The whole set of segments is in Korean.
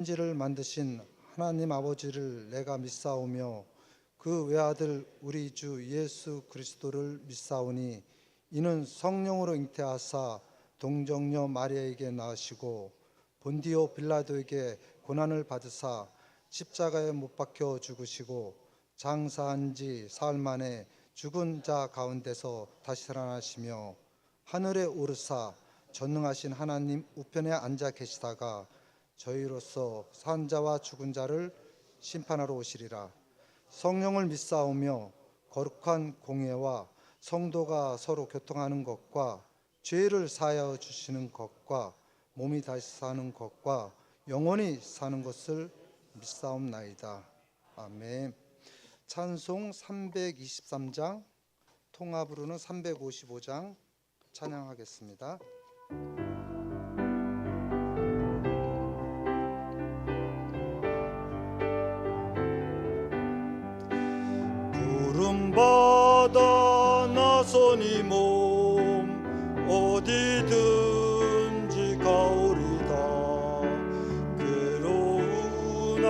천지를 만드신 하나님 아버지를 내가 믿사오며 그 외아들 우리 주 예수 그리스도를 믿사오니 이는 성령으로 잉태하사 동정녀 마리아에게 낳으시고 본디오 빌라도에게 고난을 받으사 십자가에 못 박혀 죽으시고 장사한 지 사흘 만에 죽은 자 가운데서 다시 살아나시며 하늘에 오르사 전능하신 하나님 우편에 앉아 계시다가 저희로서 산 자와 죽은 자를 심판하러 오시리라. 성령을 믿사오며 거룩한 공예와 성도가 서로 교통하는 것과 죄를 사하여 주시는 것과 몸이 다시 사는 것과 영원히 사는 것을 믿사옵나이다. 아멘. 찬송 323장, 통합으로는 355장 찬양하겠습니다. 부름받아 나서니 몸 어디든지 가오리다. 괴로우나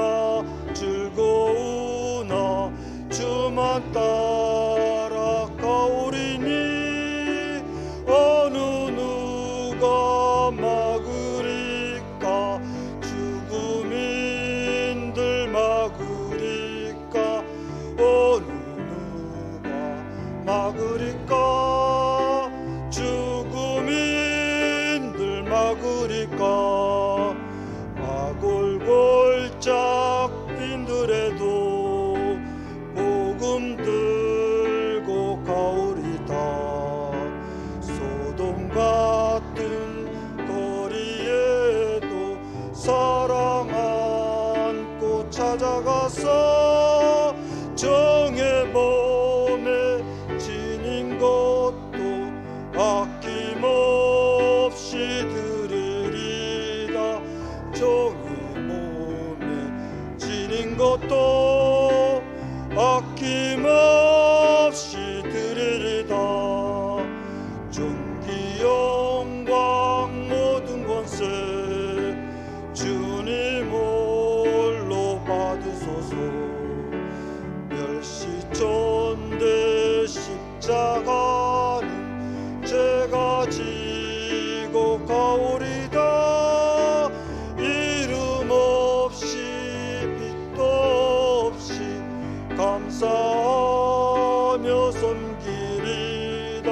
즐거우나 주만 따라 가오리니 어느 누가 막으리까. 죽음인들 막으리까. 어느 막으리까. 죽음인들 막으리까. 아골골짝 빈들에도 복음 들고 가오리다. 소돔 같은 거리에도 사랑 안고 찾아가서 정의 몸에 지닌 것도 아낌없이 드리리다. 정의 몸에 지닌 것도 아낌없이 드리리다. 존귀 영광 모든 권세 주님 홀로 받으소서. 멸시전대 십자가는 제가 지고 가오리다. 이름 없이 빛도 없이 감사하며 섬기리다.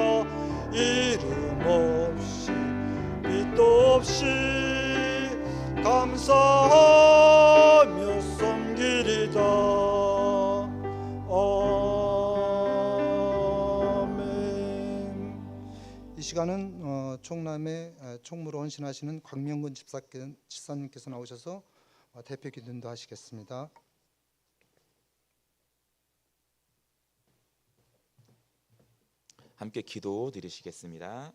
이름 없이 빛도 없이 감사하며 섬기리다. 이 시간은 총남의 총무로 헌신하시는 광명근 집사님께서 나오셔서 대표 기도도 하시겠습니다. 함께 기도 드리시겠습니다.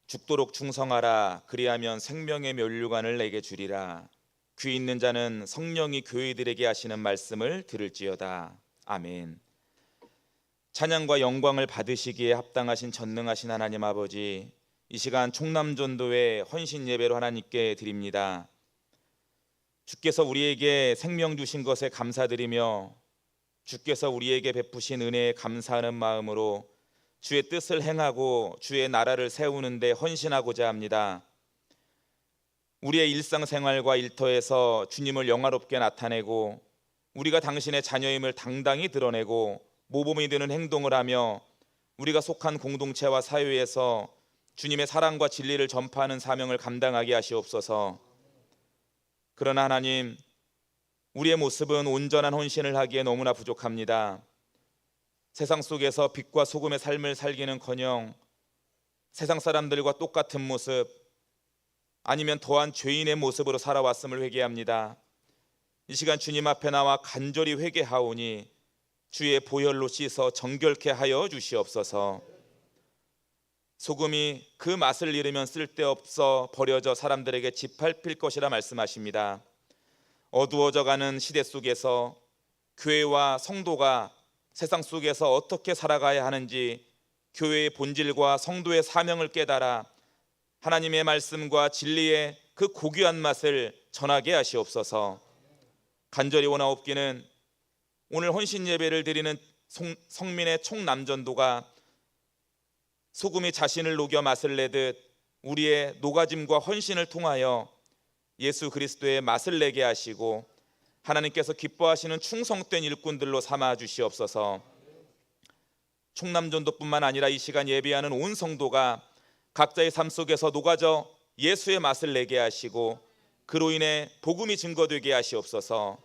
죽도록 충성하라. 그리하면 생명의 면류관을 내게 주리라. 귀 있는 자는 성령이 교회들에게 하시는 말씀을 들을지어다. 아멘. 찬양과 영광을 받으시기에 합당하신 전능하신 하나님 아버지, 이 시간 총남전도회 헌신 예배로 하나님께 드립니다. 주께서 우리에게 생명 주신 것에 감사드리며 주께서 우리에게 베푸신 은혜에 감사하는 마음으로 주의 뜻을 행하고 주의 나라를 세우는 데 헌신하고자 합니다. 우리의 일상생활과 일터에서 주님을 영화롭게 나타내고 우리가 당신의 자녀임을 당당히 드러내고 모범이 되는 행동을 하며 우리가 속한 공동체와 사회에서 주님의 사랑과 진리를 전파하는 사명을 감당하게 하시옵소서. 그러나 하나님, 우리의 모습은 온전한 헌신을 하기에 너무나 부족합니다. 세상 속에서 빛과 소금의 삶을 살기는커녕 세상 사람들과 똑같은 모습, 아니면 더한 죄인의 모습으로 살아왔음을 회개합니다. 이 시간 주님 앞에 나와 간절히 회개하오니 주의 보혈로 씻어 정결케 하여 주시옵소서. 소금이 그 맛을 잃으면 쓸데없어 버려져 사람들에게 짓밟힐 것이라 말씀하십니다. 어두워져가는 시대 속에서 교회와 성도가 세상 속에서 어떻게 살아가야 하는지 교회의 본질과 성도의 사명을 깨달아 하나님의 말씀과 진리의 그 고귀한 맛을 전하게 하시옵소서. 간절히 원하옵기는 오늘 헌신 예배를 드리는 성민의 총남전도가 소금이 자신을 녹여 맛을 내듯 우리의 녹아짐과 헌신을 통하여 예수 그리스도의 맛을 내게 하시고 하나님께서 기뻐하시는 충성된 일꾼들로 삼아 주시옵소서. 총남전도뿐만 아니라 이 시간 예배하는 온 성도가 각자의 삶 속에서 녹아져 예수의 맛을 내게 하시고 그로 인해 복음이 증거되게 하시옵소서.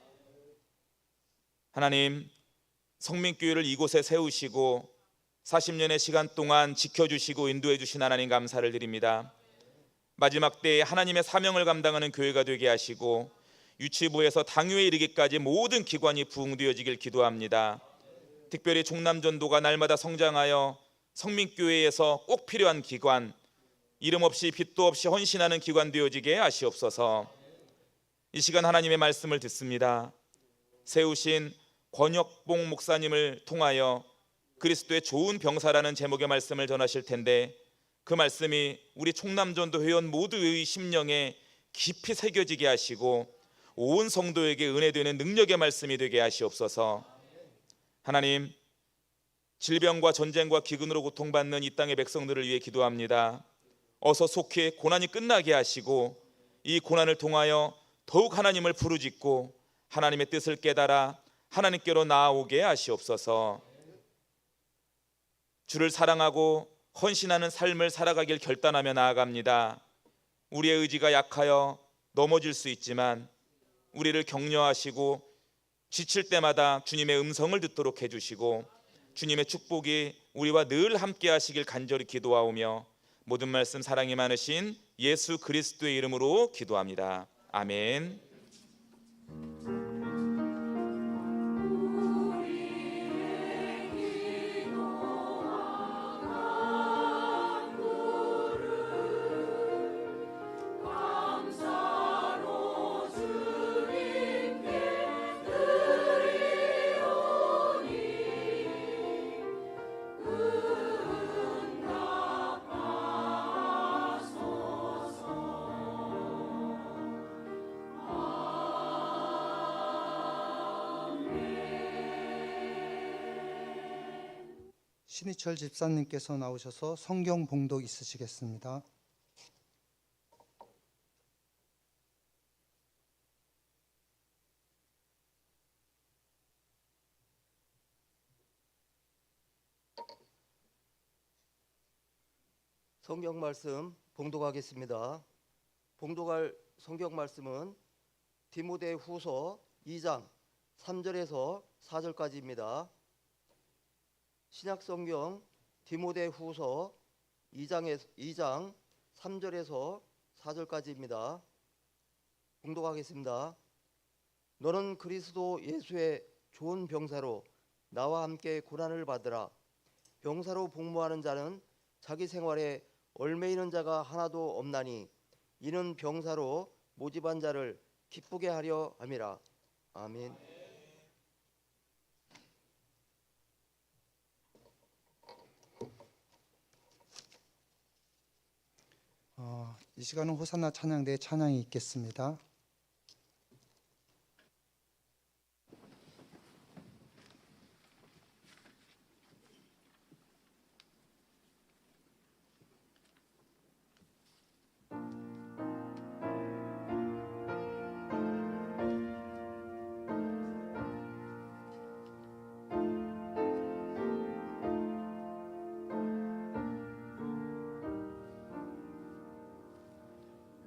하나님, 성민교회를 이곳에 세우시고 40년의 시간 동안 지켜주시고 인도해 주신 하나님 감사를 드립니다. 마지막 때에 하나님의 사명을 감당하는 교회가 되게 하시고 유치부에서 당회에 이르기까지 모든 기관이 부흥되어지길 기도합니다. 특별히 총남전도가 날마다 성장하여 성민교회에서 꼭 필요한 기관, 이름 없이 빚도 없이 헌신하는 기관 되어지게 하시옵소서. 이 시간 하나님의 말씀을 듣습니다. 세우신 권혁봉 목사님을 통하여 그리스도의 좋은 병사라는 제목의 말씀을 전하실 텐데 그 말씀이 우리 총남전도 회원 모두의 심령에 깊이 새겨지게 하시고 온 성도에게 은혜되는 능력의 말씀이 되게 하시옵소서. 하나님, 질병과 전쟁과 기근으로 고통받는 이 땅의 백성들을 위해 기도합니다. 어서 속히 고난이 끝나게 하시고 이 고난을 통하여 더욱 하나님을 부르짖고 하나님의 뜻을 깨달아 하나님께로 나아오게 하시옵소서. 주를 사랑하고 헌신하는 삶을 살아가길 결단하며 나아갑니다. 우리의 의지가 약하여 넘어질 수 있지만 우리를 격려하시고 지칠 때마다 주님의 음성을 듣도록 해주시고 주님의 축복이 우리와 늘 함께 하시길 간절히 기도하오며 모든 말씀 사랑이 많으신 예수 그리스도의 이름으로 기도합니다. 아멘. 신희철 집사님께서 나오셔서 성경 봉독 있으시겠습니다. 성경 말씀 봉독하겠습니다. 봉독할 성경 말씀은 디모데후서 2장 3절에서 4절까지입니다. 신약 성경 디모데후서 2장 3절에서 4절까지입니다. 봉독하겠습니다. 너는 그리스도 예수의 좋은 병사로 나와 함께 고난을 받으라. 병사로 복무하는 자는 자기 생활에 얽매이는 자가 하나도 없나니 이는 병사로 모집한 자를 기쁘게 하려 함이라. 아멘. 이 시간은 호산나 찬양대의 찬양이 있겠습니다.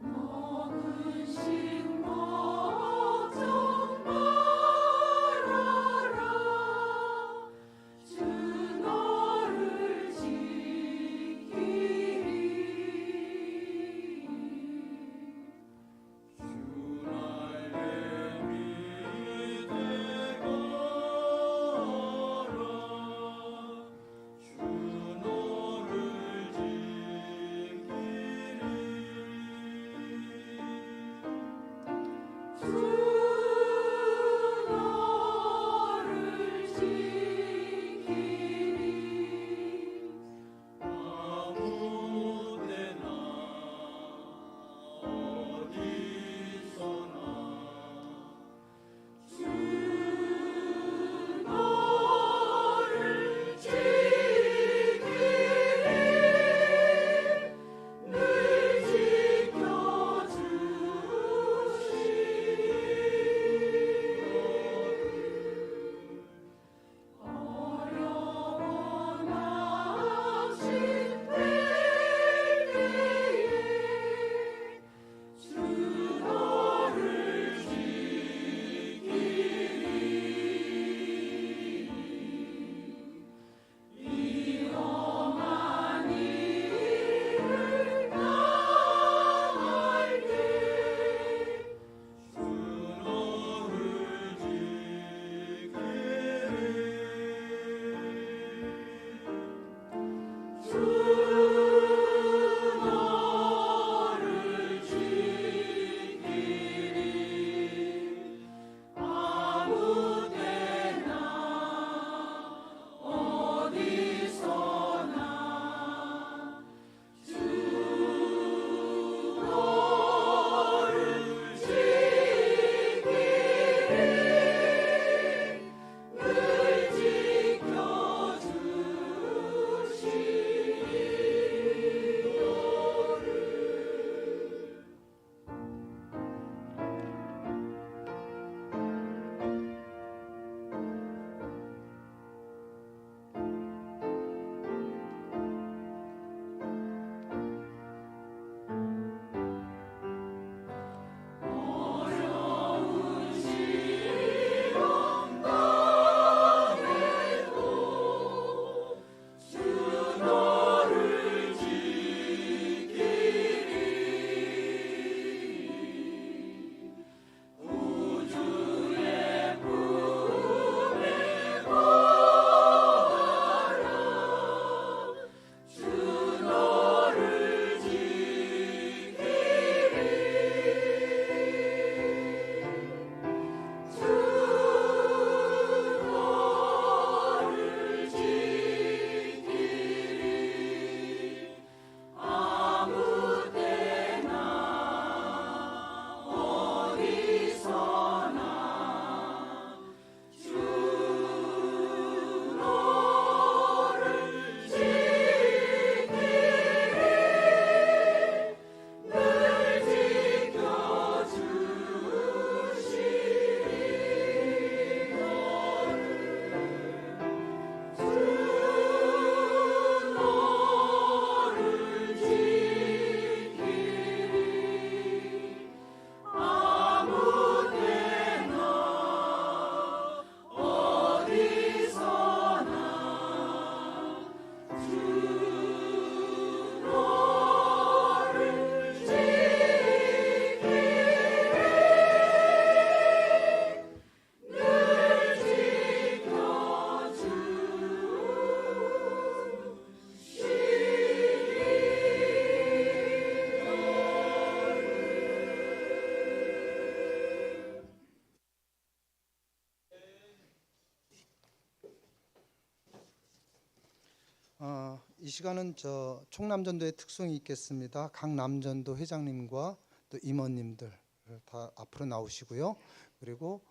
먹으시고 이 시간은 총남전도의 특성이 있겠습니다. 각 남전도 회장님과 또 임원님들 다 앞으로 나오시고요. 그리고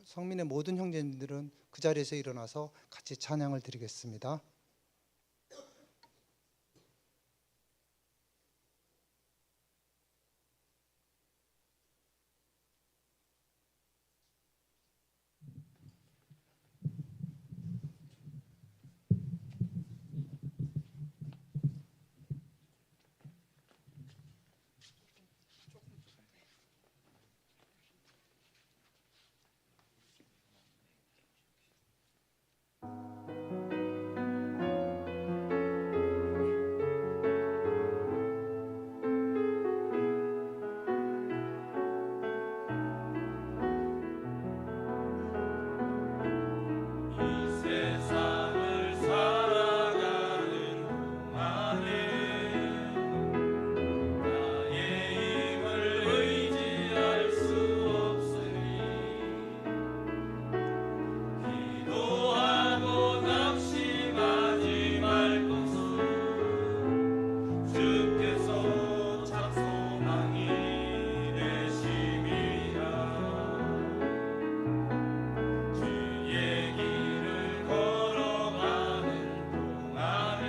성민의 모든 형제님들은 그 자리에서 일어나서 같이 찬양을 드리겠습니다. 세상을 살아가는 동안에 나의 힘을 의지할 수 없으니 기도하고 낙심하지 말 것은 주께서 참 소망이 되심이라. 주의 길을 걸어가는 동안에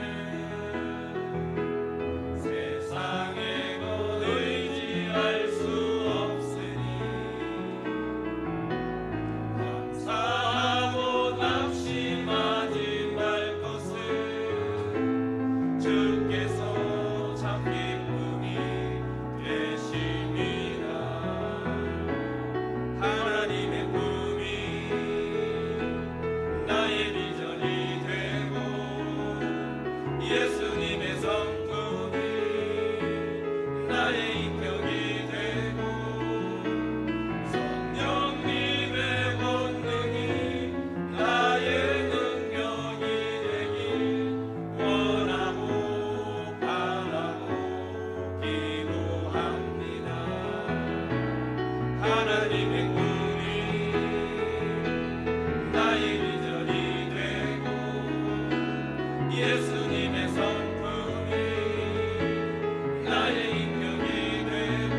세상의 것 의지할 수 없으니 감사하고 낙심하지 말 것은 주께서 참 기쁨이 되심이라. 하나님의 품이 나의 비전이 되고 예수님의 성품이 나의 인격이 되고 성령님의 권능이 나의 능력이 되길 원하고 바라고 기도합니다. 하나님의 꿈이 나의 비전이 되고 예수님의 성품이 나의 인격이 되고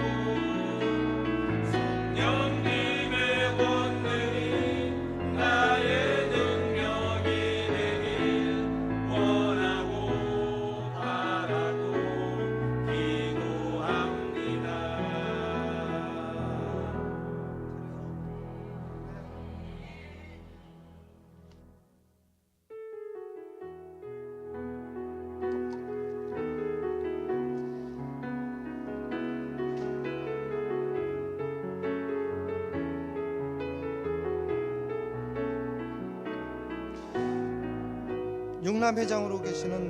성령님의 권능이 나의 능력이 되길 원하고 바라고 기도합니다. 육남회장으로 계시는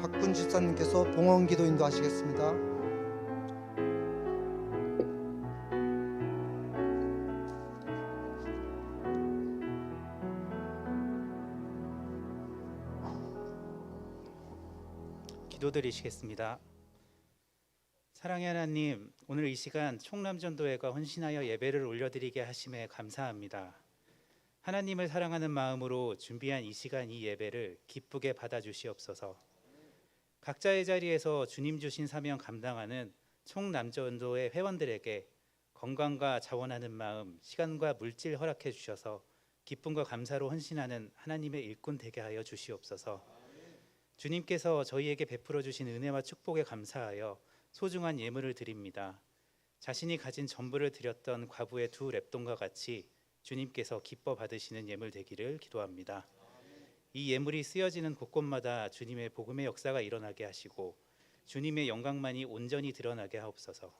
박군 집사님께서 봉헌기도 인도하시겠습니다. 기도드리시겠습니다. 사랑의 하나님, 오늘 이 시간 총남전도회가 헌신하여 예배를 올려드리게 하심에 감사합니다. 하나님을 사랑하는 마음으로 준비한 이 시간 이 예배를 기쁘게 받아주시옵소서. 각자의 자리에서 주님 주신 사명 감당하는 총남전도회 회원들에게 건강과 자원하는 마음, 시간과 물질 허락해 주셔서 기쁨과 감사로 헌신하는 하나님의 일꾼 되게 하여 주시옵소서. 주님께서 저희에게 베풀어 주신 은혜와 축복에 감사하여 소중한 예물을 드립니다. 자신이 가진 전부를 드렸던 과부의 두 랩돈과 같이 주님께서 기뻐 받으시는 예물 되기를 기도합니다. 이 예물이 쓰여지는 곳곳마다 주님의 복음의 역사가 일어나게 하시고 주님의 영광만이 온전히 드러나게 하옵소서.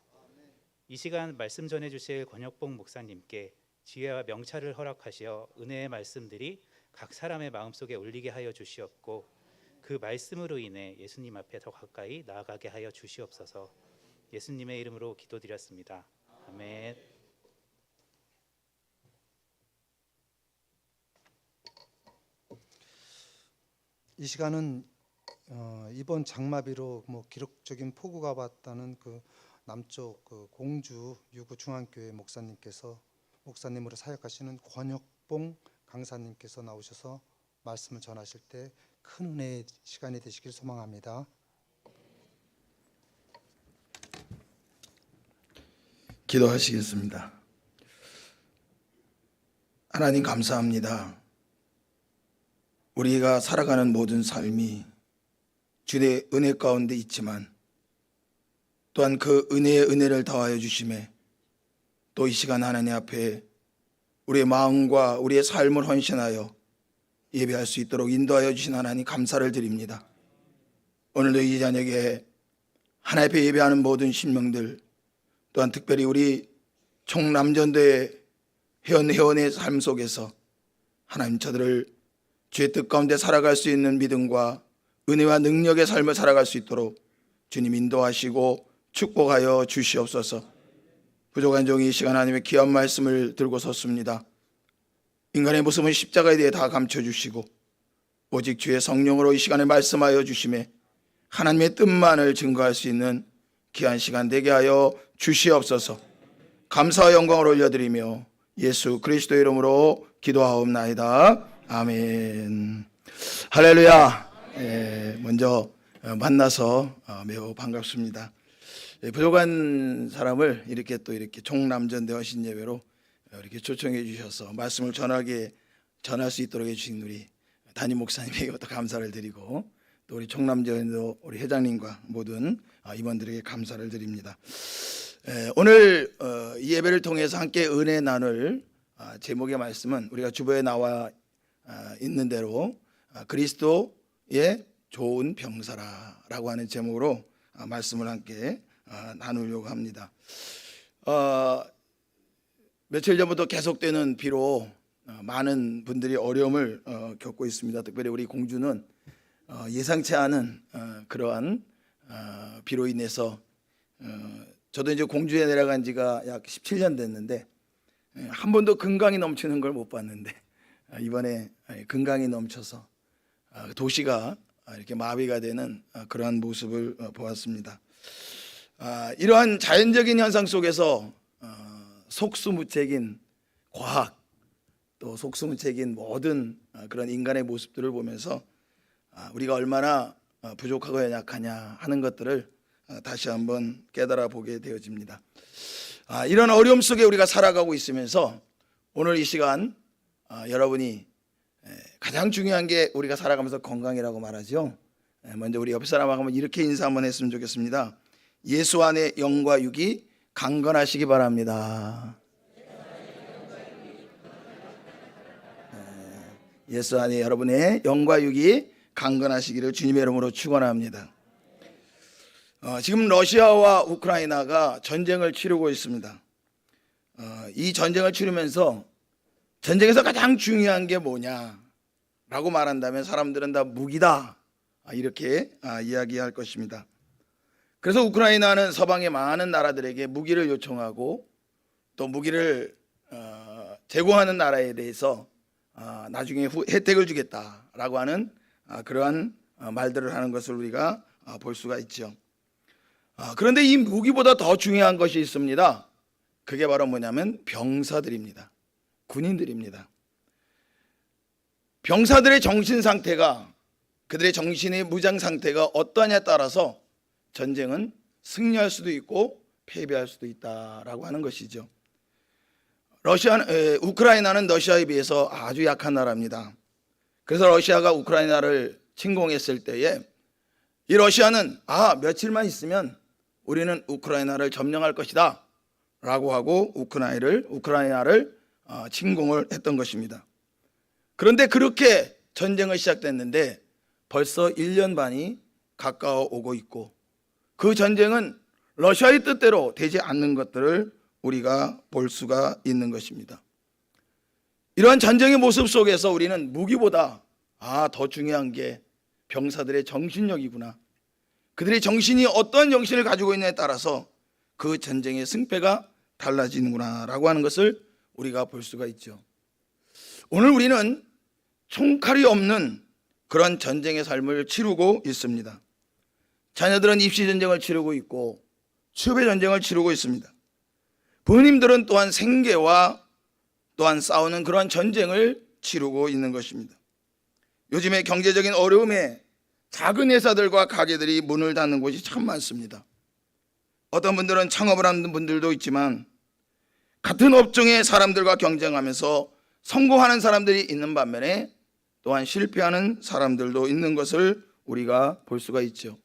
이 시간 말씀 전해주실 권혁봉 목사님께 지혜와 명찰을 허락하시어 은혜의 말씀들이 각 사람의 마음속에 올리게 하여 주시옵고 그 말씀으로 인해 예수님 앞에 더 가까이 나아가게 하여 주시옵소서. 예수님의 이름으로 기도드렸습니다. 아멘. 이 시간은 이번 장마비로 기록적인 폭우가 왔다는 그 남쪽 그 공주 유구 중앙교회 목사님으로 사역하시는 권혁봉 강사님께서 나오셔서 말씀을 전하실 때 큰 은혜의 시간이 되시길 소망합니다. 기도하시겠습니다. 하나님 감사합니다. 우리가 살아가는 모든 삶이 주의 은혜 가운데 있지만 또한 그 은혜의 은혜를 더하여 주심에 또 이 시간 하나님 앞에 우리의 마음과 우리의 삶을 헌신하여 예배할 수 있도록 인도하여 주신 하나님 감사를 드립니다. 오늘도 이 저녁에 하나님 앞에 예배하는 모든 신명들, 또한 특별히 우리 총남전도의 회원의 삶 속에서 하나님 저들을 주의 뜻 가운데 살아갈 수 있는 믿음과 은혜와 능력의 삶을 살아갈 수 있도록 주님 인도하시고 축복하여 주시옵소서. 부족한 종이 이 시간 하나님의 귀한 말씀을 들고 섰습니다. 인간의 모습은 십자가에 대해 다 감춰주시고 오직 주의 성령으로 이 시간에 말씀하여 주심에 하나님의 뜻만을 증거할 수 있는 귀한 시간 되게 하여 주시옵소서. 감사와 영광을 올려드리며 예수 그리스도 이름으로 기도하옵나이다. 아멘. 할렐루야. 먼저 만나서 매우 반갑습니다. 부족한 사람을 이렇게 또 이렇게 총남전대 허신 예배로 이렇게 초청해 주셔서 말씀을 전할 수 있도록 해주신 우리 담임 목사님에게부터 감사를 드리고 또 우리 총남전도 우리 회장님과 모든 임원들에게 감사를 드립니다. 오늘 이 예배를 통해서 함께 은혜 나눌 제목의 말씀은 우리가 주보에 나와 있는 대로 그리스도의 좋은 병사라라고 하는 제목으로 말씀을 함께 나누려고 합니다. 며칠 전부터 계속되는 비로 많은 분들이 어려움을 겪고 있습니다. 특별히 우리 공주는 예상치 않은 그러한 비로 인해서 저도 이제 공주에 내려간 지가 약 17년 됐는데 한 번도 건강이 넘치는 걸 못 봤는데 이번에 건강이 넘쳐서 도시가 이렇게 마비가 되는 그러한 모습을 보았습니다. 이러한 자연적인 현상 속에서 속수무책인 과학 또 속수무책인 모든 그런 인간의 모습들을 보면서 우리가 얼마나 부족하고 연약하냐 하는 것들을 다시 한번 깨달아 보게 되어집니다. 이런 어려움 속에 우리가 살아가고 있으면서 오늘 이 시간 여러분이 가장 중요한 게 우리가 살아가면서 건강이라고 말하죠. 먼저 우리 옆 사람하고 한번 이렇게 인사 한번 했으면 좋겠습니다. 예수 안에 영과 육이 강건하시기 바랍니다. 예수 안에 여러분의 영과 육이 강건하시기를 주님의 이름으로 축원합니다. 지금 러시아와 우크라이나가 전쟁을 치르고 있습니다. 이 전쟁을 치르면서 전쟁에서 가장 중요한 게 뭐냐라고 말한다면 사람들은 다 무기다 이렇게 이야기할 것입니다. 그래서 우크라이나는 서방의 많은 나라들에게 무기를 요청하고 또 무기를 제공하는 나라에 대해서 나중에 혜택을 주겠다라고 하는 그러한 말들을 하는 것을 우리가 볼 수가 있죠. 그런데 이 무기보다 더 중요한 것이 있습니다. 그게 바로 뭐냐면 병사들입니다. 군인들입니다. 병사들의 정신 상태가 그들의 정신의 무장 상태가 어떠냐에 따라서 전쟁은 승리할 수도 있고 패배할 수도 있다라고 하는 것이죠. 우크라이나는 러시아에 비해서 아주 약한 나라입니다. 그래서 러시아가 우크라이나를 침공했을 때에 이 러시아는 며칠만 있으면 우리는 우크라이나를 점령할 것이다 라고 하고 우크라이나를 침공을 했던 것입니다. 그런데 그렇게 전쟁을 시작됐는데 벌써 1년 반이 가까워 오고 있고 그 전쟁은 러시아의 뜻대로 되지 않는 것들을 우리가 볼 수가 있는 것입니다. 이러한 전쟁의 모습 속에서 우리는 무기보다 더 중요한 게 병사들의 정신력이구나. 그들의 정신이 어떤 정신을 가지고 있느냐에 따라서 그 전쟁의 승패가 달라지는구나 라고 하는 것을 우리가 볼 수가 있죠. 오늘 우리는 총칼이 없는 그런 전쟁의 삶을 치르고 있습니다. 자녀들은 입시 전쟁을 치르고 있고 취업의 전쟁을 치르고 있습니다. 부모님들은 또한 생계와 또한 싸우는 그런 전쟁을 치르고 있는 것입니다. 요즘에 경제적인 어려움에 작은 회사들과 가게들이 문을 닫는 곳이 참 많습니다. 어떤 분들은 창업을 하는 분들도 있지만 같은 업종의 사람들과 경쟁하면서 성공하는 사람들이 있는 반면에 또한 실패하는 사람들도 있는 것을 우리가 볼 수가 있죠.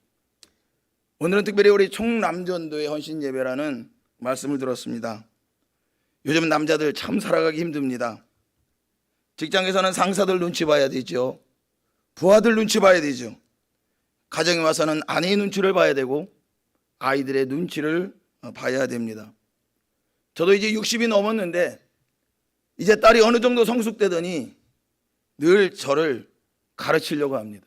오늘은 특별히 우리 총남전도의 헌신예배라는 말씀을 들었습니다. 요즘 남자들 참 살아가기 힘듭니다. 직장에서는 상사들 눈치 봐야 되죠. 부하들 눈치 봐야 되죠. 가정에 와서는 아내의 눈치를 봐야 되고 아이들의 눈치를 봐야 됩니다. 저도 이제 60이 넘었는데 이제 딸이 어느 정도 성숙되더니 늘 저를 가르치려고 합니다.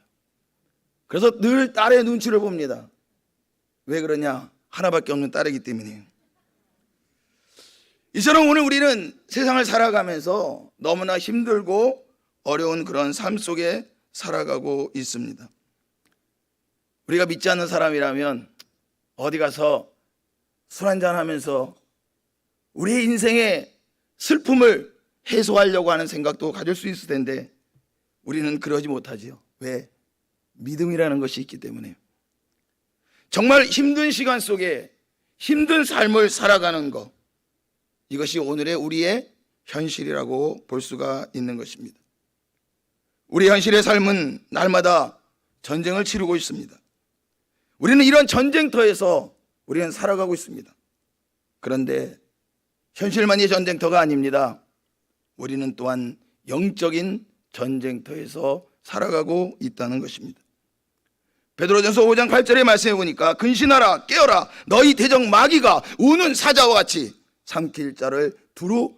그래서 늘 딸의 눈치를 봅니다. 왜 그러냐? 하나밖에 없는 딸이기 때문이에요. 이처럼 오늘 우리는 세상을 살아가면서 너무나 힘들고 어려운 그런 삶 속에 살아가고 있습니다. 우리가 믿지 않는 사람이라면 어디 가서 술 한잔 하면서 우리의 인생의 슬픔을 해소하려고 하는 생각도 가질 수 있을 텐데 우리는 그러지 못하지요. 왜? 믿음이라는 것이 있기 때문에요. 정말 힘든 시간 속에 힘든 삶을 살아가는 것, 이것이 오늘의 우리의 현실이라고 볼 수가 있는 것입니다. 우리 현실의 삶은 날마다 전쟁을 치르고 있습니다. 우리는 이런 전쟁터에서 우리는 살아가고 있습니다. 그런데 현실만이 전쟁터가 아닙니다. 우리는 또한 영적인 전쟁터에서 살아가고 있다는 것입니다. 베드로전서 5장 8절의 말씀해 보니까 근신하라 깨어라 너희 대적 마귀가 우는 사자와 같이 삼킬 자를 두루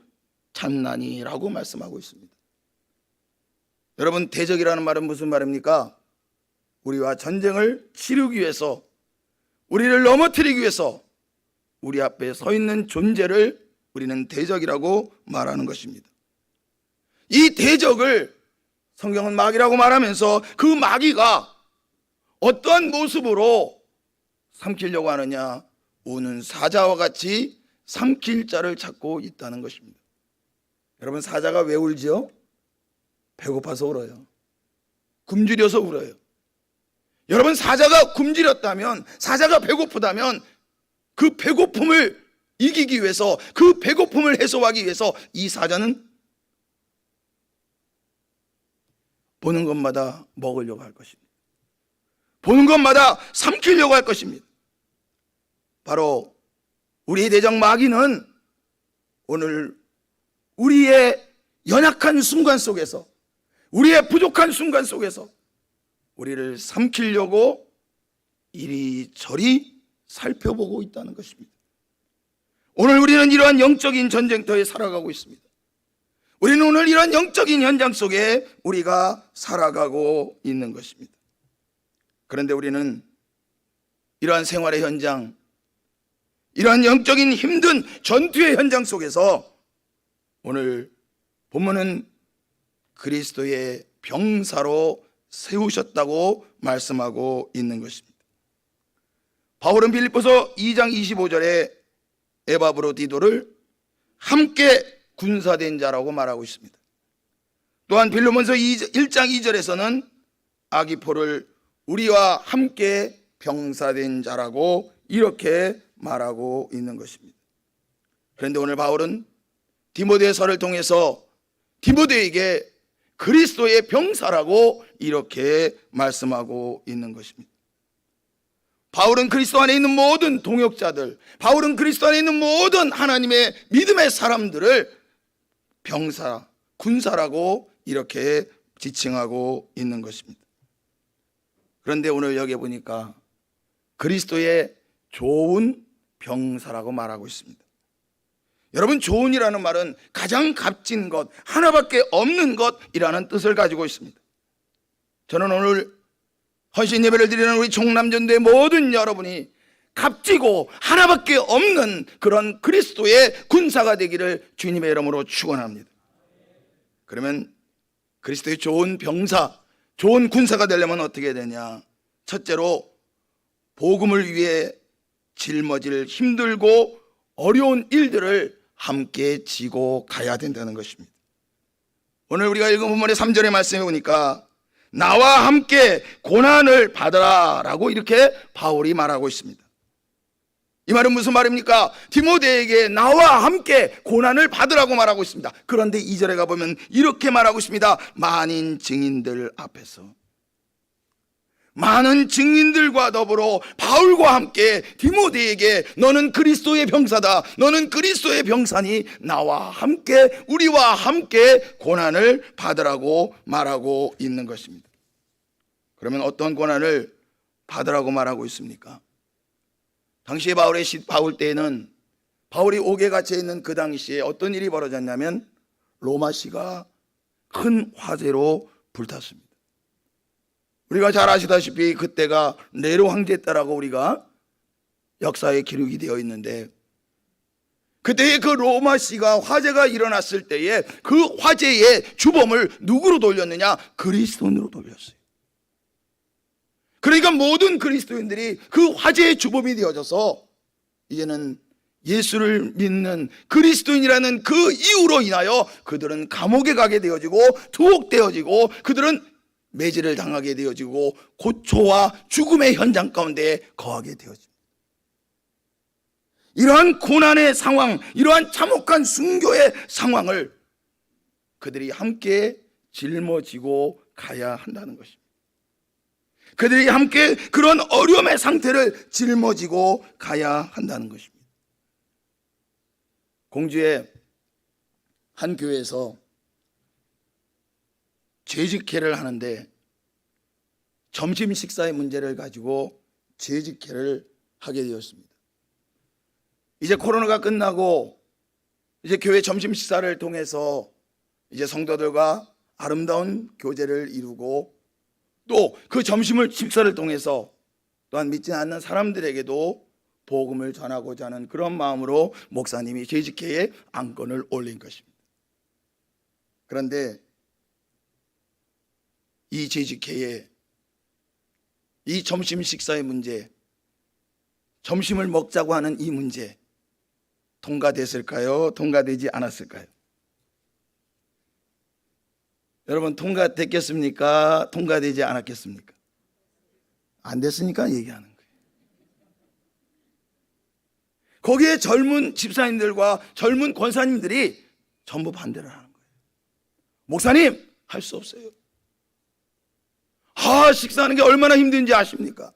찾나니라고 말씀하고 있습니다. 여러분, 대적이라는 말은 무슨 말입니까? 우리와 전쟁을 치르기 위해서, 우리를 넘어뜨리기 위해서 우리 앞에 서 있는 존재를 우리는 대적이라고 말하는 것입니다. 이 대적을 성경은 마귀라고 말하면서 그 마귀가 어떠한 모습으로 삼키려고 하느냐? 우는 사자와 같이 삼킬 자를 찾고 있다는 것입니다. 여러분, 사자가 왜 울지요? 배고파서 울어요. 굶주려서 울어요. 여러분, 사자가 굶주렸다면, 사자가 배고프다면 그 배고픔을 이기기 위해서, 그 배고픔을 해소하기 위해서 이 사자는 보는 것마다 먹으려고 할 것입니다. 보는 것마다 삼키려고 할 것입니다. 바로 우리의 대적 마귀는 오늘 우리의 연약한 순간 속에서, 우리의 부족한 순간 속에서 우리를 삼키려고 이리저리 살펴보고 있다는 것입니다. 오늘 우리는 이러한 영적인 전쟁터에 살아가고 있습니다. 우리는 오늘 이러한 영적인 현장 속에 우리가 살아가고 있는 것입니다. 그런데 우리는 이러한 생활의 현장, 이러한 영적인 힘든 전투의 현장 속에서 오늘 본문은 그리스도의 병사로 세우셨다고 말씀하고 있는 것입니다. 바울은 빌립보서 2장 25절에 에바브로디도를 함께 군사된 자라고 말하고 있습니다. 또한 빌로몬서 1장 2절에서는 아기포를 우리와 함께 병사된 자라고 이렇게 말하고 있는 것입니다. 그런데 오늘 바울은 디모데서를 통해서 디모데에게 그리스도의 병사라고 이렇게 말씀하고 있는 것입니다. 바울은 그리스도 안에 있는 모든 동역자들, 바울은 그리스도 안에 있는 모든 하나님의 믿음의 사람들을 병사, 군사라고 이렇게 지칭하고 있는 것입니다. 그런데 오늘 여기 보니까 그리스도의 좋은 병사라고 말하고 있습니다. 여러분, 좋은이라는 말은 가장 값진 것, 하나밖에 없는 것이라는 뜻을 가지고 있습니다. 저는 오늘 헌신 예배를 드리는 우리 총남전도의 모든 여러분이 값지고 하나밖에 없는 그런 그리스도의 군사가 되기를 주님의 이름으로 축원합니다. 그러면 그리스도의 좋은 병사, 좋은 군사가 되려면 어떻게 되냐? 첫째로 복음을 위해 짊어질 힘들고 어려운 일들을 함께 지고 가야 된다는 것입니다. 오늘 우리가 읽은 본문의 3절의 말씀에 보니까 나와 함께 고난을 받으라라고 이렇게 바울이 말하고 있습니다. 이 말은 무슨 말입니까? 디모데에게 나와 함께 고난을 받으라고 말하고 있습니다. 그런데 2절에 가보면 이렇게 말하고 있습니다. 많은 증인들 앞에서, 많은 증인들과 더불어 바울과 함께 디모데에게 너는 그리스도의 병사다, 너는 그리스도의 병사니 나와 함께, 우리와 함께 고난을 받으라고 말하고 있는 것입니다. 그러면 어떤 고난을 받으라고 말하고 있습니까? 당시에 바울 때에는, 바울이 옥에 갇혀 있는 그 당시에 어떤 일이 벌어졌냐면 로마시가 큰 화재로 불탔습니다. 우리가 잘 아시다시피 그때가 네로 황제 때라고 우리가 역사에 기록이 되어 있는데, 그때의 그 로마시가 화재가 일어났을 때에 그 화재의 주범을 누구로 돌렸느냐? 그리스도인으로 돌렸어요. 그러니까 모든 그리스도인들이 그 화재의 주범이 되어져서 이제는 예수를 믿는 그리스도인이라는 그 이유로 인하여 그들은 감옥에 가게 되어지고 투옥되어지고 그들은 매질을 당하게 되어지고 고초와 죽음의 현장 가운데 거하게 되어집니다. 이러한 고난의 상황, 이러한 참혹한 순교의 상황을 그들이 함께 짊어지고 가야 한다는 것입니다. 그들이 함께 그런 어려움의 상태를 짊어지고 가야 한다는 것입니다. 공주의 한 교회에서 재직회를 하는데 점심 식사의 문제를 가지고 재직회를 하게 되었습니다. 이제 코로나가 끝나고 이제 교회 점심 식사를 통해서 이제 성도들과 아름다운 교제를 이루고 또 그 점심을 식사를 통해서 또한 믿지 않는 사람들에게도 복음을 전하고자 하는 그런 마음으로 목사님이 재직회에 안건을 올린 것입니다. 그런데 이 재직회에 이 점심 식사의 문제, 점심을 먹자고 하는 이 문제 통과됐을까요? 통과되지 않았을까요? 여러분, 통과됐겠습니까? 통과되지 않았겠습니까? 안 됐으니까 얘기하는 거예요. 거기에 젊은 집사님들과 젊은 권사님들이 전부 반대를 하는 거예요. 목사님, 할 수 없어요. 식사하는 게 얼마나 힘든지 아십니까?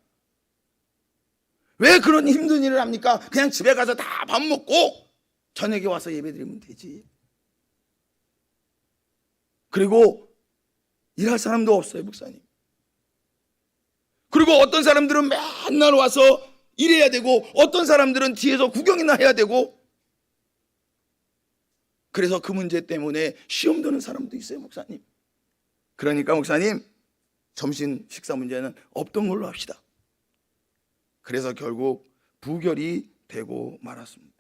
왜 그런 힘든 일을 합니까? 그냥 집에 가서 다 밥 먹고 저녁에 와서 예배드리면 되지. 그리고 일할 사람도 없어요, 목사님. 그리고 어떤 사람들은 맨날 와서 일해야 되고 어떤 사람들은 뒤에서 구경이나 해야 되고, 그래서 그 문제 때문에 시험 드는 사람도 있어요, 목사님. 그러니까 목사님, 점심 식사 문제는 없던 걸로 합시다. 그래서 결국 부결이 되고 말았습니다.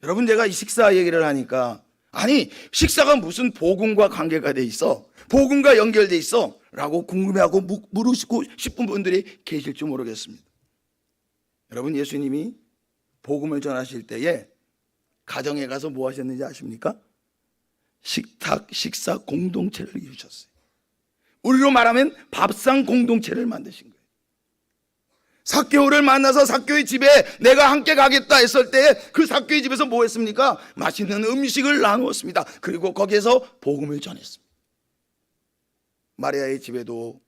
여러분, 제가 이 식사 얘기를 하니까, 아니, 식사가 무슨 복음과 관계가 돼 있어? 복음과 연결돼 있어? 라고 궁금해하고 물으시고 싶은 분들이 계실지 모르겠습니다. 여러분, 예수님이 복음을 전하실 때에 가정에 가서 뭐 하셨는지 아십니까? 식사 공동체를 이루셨어요. 우리로 말하면 밥상 공동체를 만드신 거예요. 삭개오를 만나서 삭개오의 집에 내가 함께 가겠다 했을 때 그 삭개오의 집에서 뭐 했습니까? 맛있는 음식을 나누었습니다. 그리고 거기에서 복음을 전했습니다. 마리아의 집에도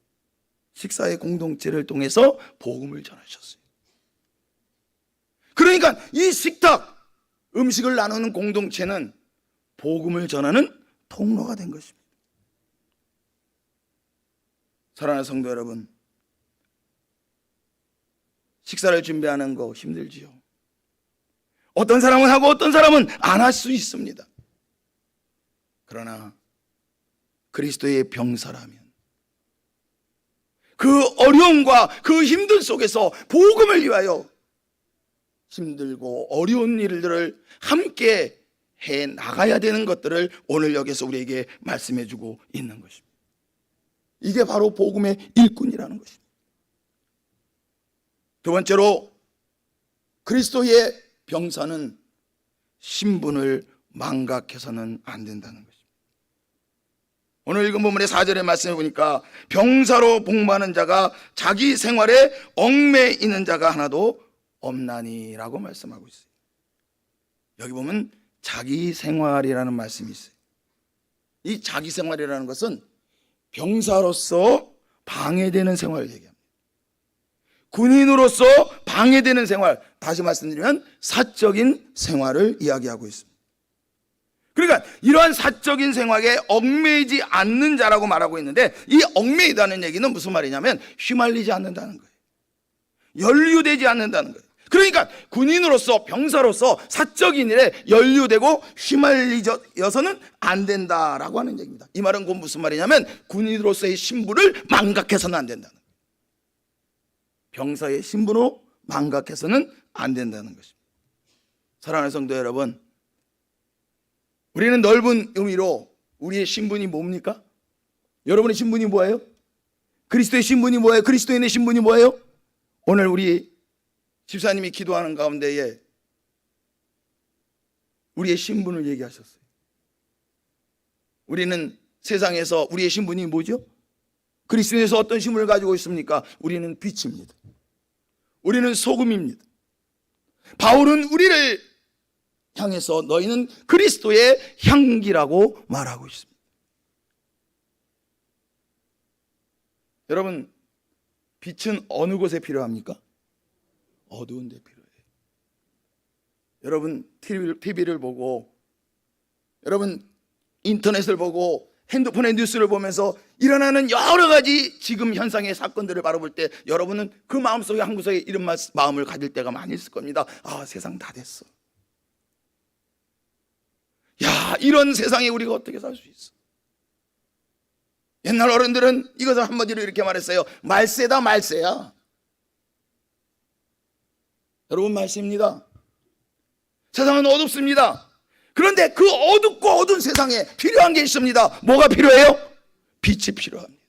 식사의 공동체를 통해서 복음을 전하셨어요. 그러니까 이 식탁, 음식을 나누는 공동체는 복음을 전하는 통로가 된 것입니다. 사랑하는 성도 여러분, 식사를 준비하는 거 힘들지요. 어떤 사람은 하고 어떤 사람은 안 할 수 있습니다. 그러나 그리스도의 병사라면 그 어려움과 그 힘든 속에서 복음을 위하여 힘들고 어려운 일들을 함께 해 나가야 되는 것들을 오늘 여기서 우리에게 말씀해 주고 있는 것입니다. 이게 바로 복음의 일꾼이라는 것입니다. 두 번째로, 그리스도의 병사는 신분을 망각해서는 안 된다는 것입니다. 오늘 읽은 본문의 4절의 말씀을 보니까 병사로 복무하는 자가 자기 생활에 얽매여 있는 자가 하나도 없나니라고 말씀하고 있어요. 여기 보면 자기 생활이라는 말씀이 있어요. 이 자기 생활이라는 것은 병사로서 방해되는 생활을 얘기합니다. 군인으로서 방해되는 생활, 다시 말씀드리면 사적인 생활을 이야기하고 있습니다. 그러니까 이러한 사적인 생활에 얽매이지 않는 자라고 말하고 있는데, 이 얽매이다는 얘기는 무슨 말이냐면 휘말리지 않는다는 거예요. 연루되지 않는다는 거예요. 그러니까 군인으로서 병사로서 사적인 일에 연루되고 휘말려서는 안 된다라고 하는 얘기입니다. 이 말은 곧 무슨 말이냐면 군인으로서의 신분을 망각해서는 안 된다는 거예요. 병사의 신분으로 망각해서는 안 된다는 것입니다. 사랑하는 성도 여러분, 우리는 넓은 의미로 우리의 신분이 뭡니까? 여러분의 신분이 뭐예요? 그리스도의 신분이 뭐예요? 그리스도인의 신분이 뭐예요? 오늘 우리 집사님이 기도하는 가운데에 우리의 신분을 얘기하셨어요. 우리는 세상에서 우리의 신분이 뭐죠? 그리스도에서 어떤 신분을 가지고 있습니까? 우리는 빛입니다. 우리는 소금입니다. 바울은 우리를 향해서 너희는 그리스도의 향기라고 말하고 있습니다. 여러분, 빛은 어느 곳에 필요합니까? 어두운 데 필요해요. 여러분 TV를 보고, 여러분 인터넷을 보고, 핸드폰의 뉴스를 보면서 일어나는 여러 가지 지금 현상의 사건들을 바라볼 때 여러분은 그 마음속에 한 구석에 이런 마음을 가질 때가 많이 있을 겁니다. 아, 세상 다 됐어. 야, 이런 세상에 우리가 어떻게 살 수 있어? 옛날 어른들은 이것을 한마디로 이렇게 말했어요. 말세다, 말세야. 여러분, 말세입니다. 세상은 어둡습니다. 그런데 그 어둡고 어두운 세상에 필요한 게 있습니다. 뭐가 필요해요? 빛이 필요합니다.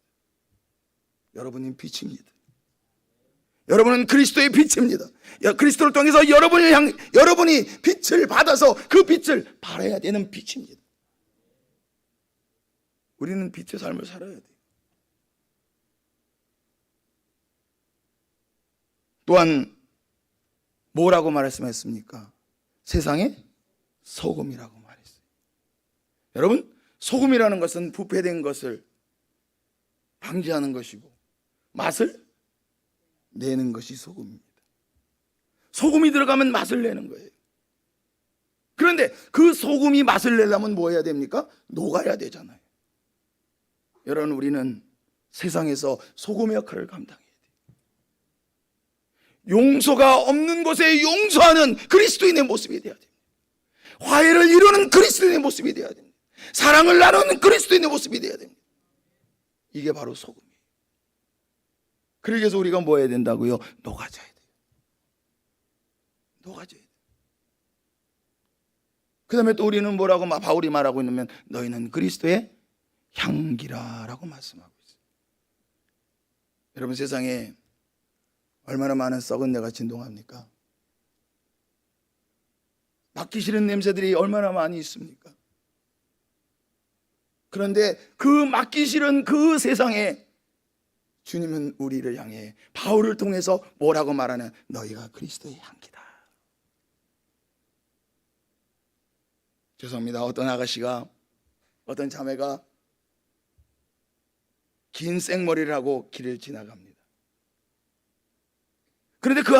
여러분은 빛입니다. 여러분은 그리스도의 빛입니다. 그리스도를 통해서 여러분이 빛을 받아서 그 빛을 발해야 되는 빛입니다. 우리는 빛의 삶을 살아야 돼요. 또한 뭐라고 말씀했습니까? 세상의 소금이라고 말했어요. 여러분, 소금이라는 것은 부패된 것을 방지하는 것이고 맛을 내는 것이 소금입니다. 소금이 들어가면 맛을 내는 거예요. 그런데 그 소금이 맛을 내려면 뭐 해야 됩니까? 녹아야 되잖아요. 여러분, 우리는 세상에서 소금의 역할을 감당해야 돼요. 용서가 없는 곳에 용서하는 그리스도인의 모습이 되어야 됩니다. 화해를 이루는 그리스도인의 모습이 되어야 됩니다. 사랑을 나누는 그리스도인의 모습이 되어야 됩니다. 이게 바로 소금이에요. 그러기 위해서 우리가 뭐 해야 된다고요? 녹아져야 돼요. 녹아져야 돼요. 그 다음에 또 우리는 뭐라고 바울이 말하고 있냐면 너희는 그리스도의 향기라라고 말씀하고 있어요. 여러분, 세상에 얼마나 많은 썩은 내가 진동합니까? 맡기 싫은 냄새들이 얼마나 많이 있습니까? 그런데 그 맡기 싫은 그 세상에 주님은 우리를 향해 바울을 통해서 뭐라고 말하냐? 너희가 그리스도의 향기다. 죄송합니다. 어떤 아가씨가, 어떤 자매가 긴 생머리를 하고 길을 지나갑니다. 그런데 그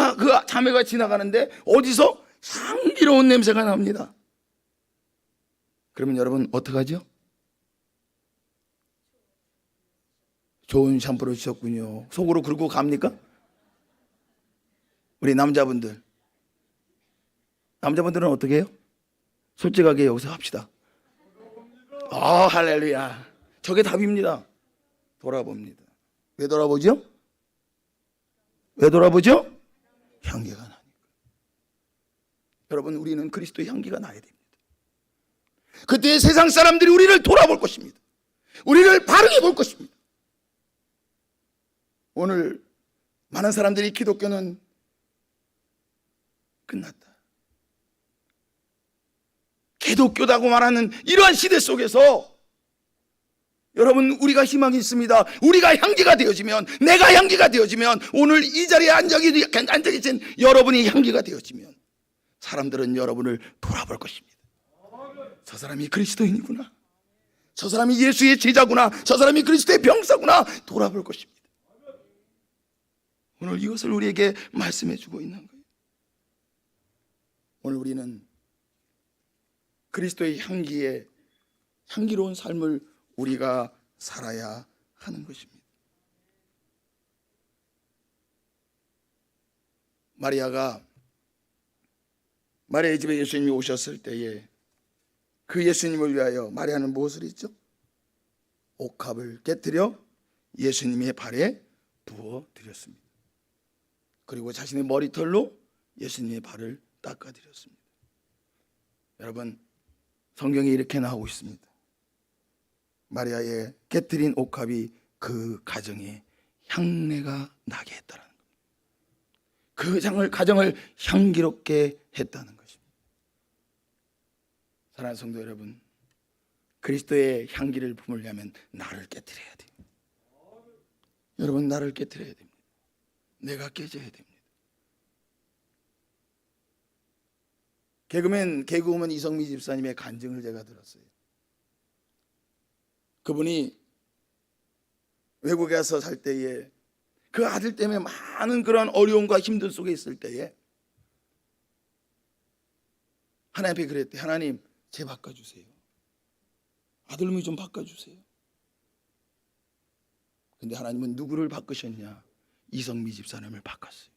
자매가 지나가는데 어디서 향기로운 냄새가 납니다. 그러면 여러분 어떡하죠? 좋은 샴푸를 주셨군요. 속으로 그러고 갑니까? 우리 남자분들은 어떻게 해요? 솔직하게 여기서 합시다. 할렐루야. 저게 답입니다. 돌아봅니다. 왜 돌아보죠? 왜 돌아보죠? 향기가 나니까. 여러분, 우리는 그리스도의 향기가 나야 됩니다. 그때 세상 사람들이 우리를 돌아볼 것입니다. 우리를 바르게 볼 것입니다. 오늘 많은 사람들이 기독교는 끝났다, 기독교다고 말하는 이러한 시대 속에서 여러분, 우리가 희망이 있습니다. 우리가 향기가 되어지면, 내가 향기가 되어지면, 오늘 이 자리에 앉아 계신 여러분이 향기가 되어지면 사람들은 여러분을 돌아볼 것입니다. 저 사람이 그리스도인이구나, 저 사람이 예수의 제자구나, 저 사람이 그리스도의 병사구나 돌아볼 것입니다. 오늘 이것을 우리에게 말씀해 주고 있는 거예요. 오늘 우리는 그리스도의 향기로운 삶을 우리가 살아야 하는 것입니다. 마리아의 집에 예수님이 오셨을 때에 그 예수님을 위하여 마리아는 무엇을 했죠? 옥합을 깨뜨려 예수님의 발에 부어 드렸습니다. 그리고 자신의 머리털로 예수님의 발을 닦아 드렸습니다. 여러분, 성경에 이렇게 나오고 있습니다. 마리아의 깨뜨린 옥합이 그 가정에 향내가 나게 했다는 겁니다. 그 가정을 향기롭게 했다는 것입니다. 사랑하는 성도 여러분, 그리스도의 향기를 품으려면 나를 깨뜨려야 됩니다. 여러분, 나를 깨뜨려야 됩니다. 내가 깨져야 됩니다. 개그우먼 이성미 집사님의 간증을 제가 들었어요. 그분이 외국에 가서 살 때에 그 아들 때문에 많은 그런 어려움과 힘든 속에 있을 때에 하나님 앞에 그랬대. 하나님, 쟤 바꿔주세요. 아들놈이 좀 바꿔주세요. 근데 하나님은 누구를 바꾸셨냐? 이성미 집사님을 바꿨어요.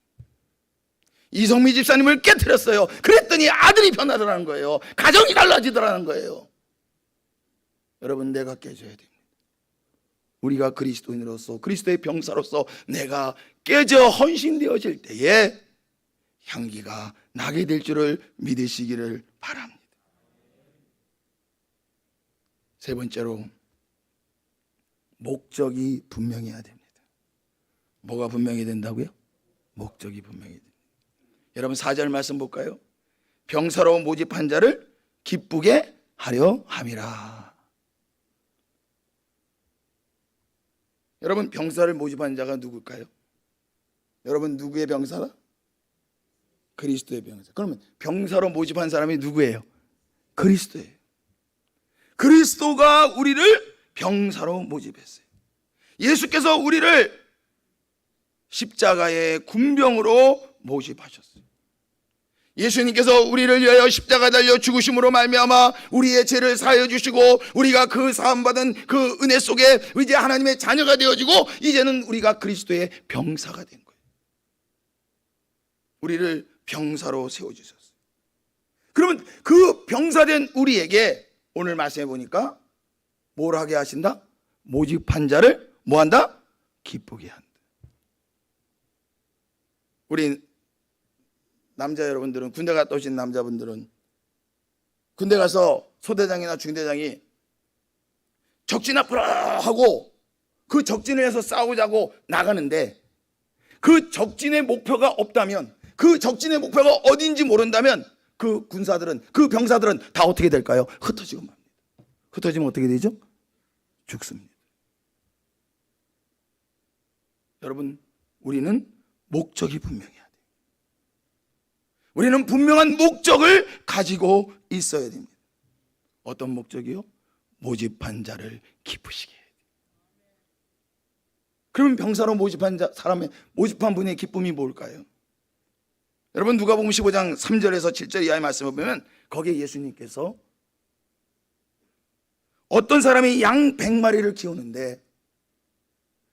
이성미 집사님을 깨뜨렸어요. 그랬더니 아들이 변하더라는 거예요. 가정이 달라지더라는 거예요. 여러분, 내가 깨져야 됩니다. 우리가 그리스도인으로서, 그리스도의 병사로서 내가 깨져 헌신되어질 때에 향기가 나게 될 줄을 믿으시기를 바랍니다. 세 번째로, 목적이 분명해야 됩니다. 뭐가 분명해야 된다고요? 목적이 분명해야 됩니다. 여러분, 4절 말씀 볼까요? 병사로 모집한 자를 기쁘게 하려 함이라. 여러분, 병사를 모집한 자가 누굴까요? 여러분, 누구의 병사다? 그리스도의 병사. 그러면 병사로 모집한 사람이 누구예요? 그리스도예요. 그리스도가 우리를 병사로 모집했어요. 예수께서 우리를 십자가의 군병으로 모집하셨어요. 예수님께서 우리를 위하여 십자가 달려 죽으심으로 말미암아 우리의 죄를 사하여 주시고, 우리가 그 사함받은 그 은혜 속에 이제 하나님의 자녀가 되어지고, 이제는 우리가 그리스도의 병사가 된 거예요. 우리를 병사로 세워주셨어요. 그러면 그 병사된 우리에게 오늘 말씀해 보니까 뭘 하게 하신다? 모집한 자를 뭐한다? 기쁘게 한다. 우리 남자 여러분들은, 군대 갔다 오신 남자분들은 군대 가서 소대장이나 중대장이 적진 앞으로 하고 그 적진을 해서 싸우자고 나가는데, 그 적진의 목표가 없다면, 그 적진의 목표가 어딘지 모른다면 그 군사들은, 그 병사들은 다 어떻게 될까요? 흩어지고 맙니다. 흩어지면 어떻게 되죠? 죽습니다. 여러분, 우리는 목적이 분명해야 돼요. 우리는 분명한 목적을 가지고 있어야 됩니다. 어떤 목적이요? 모집한 자를 기쁘시게 해야 돼요. 그러면 병사로 모집한 분의 기쁨이 뭘까요? 여러분, 누가복음 15장 3절에서 7절 이하의 말씀을 보면 거기에 예수님께서 어떤 사람이 양 100마리를 키우는데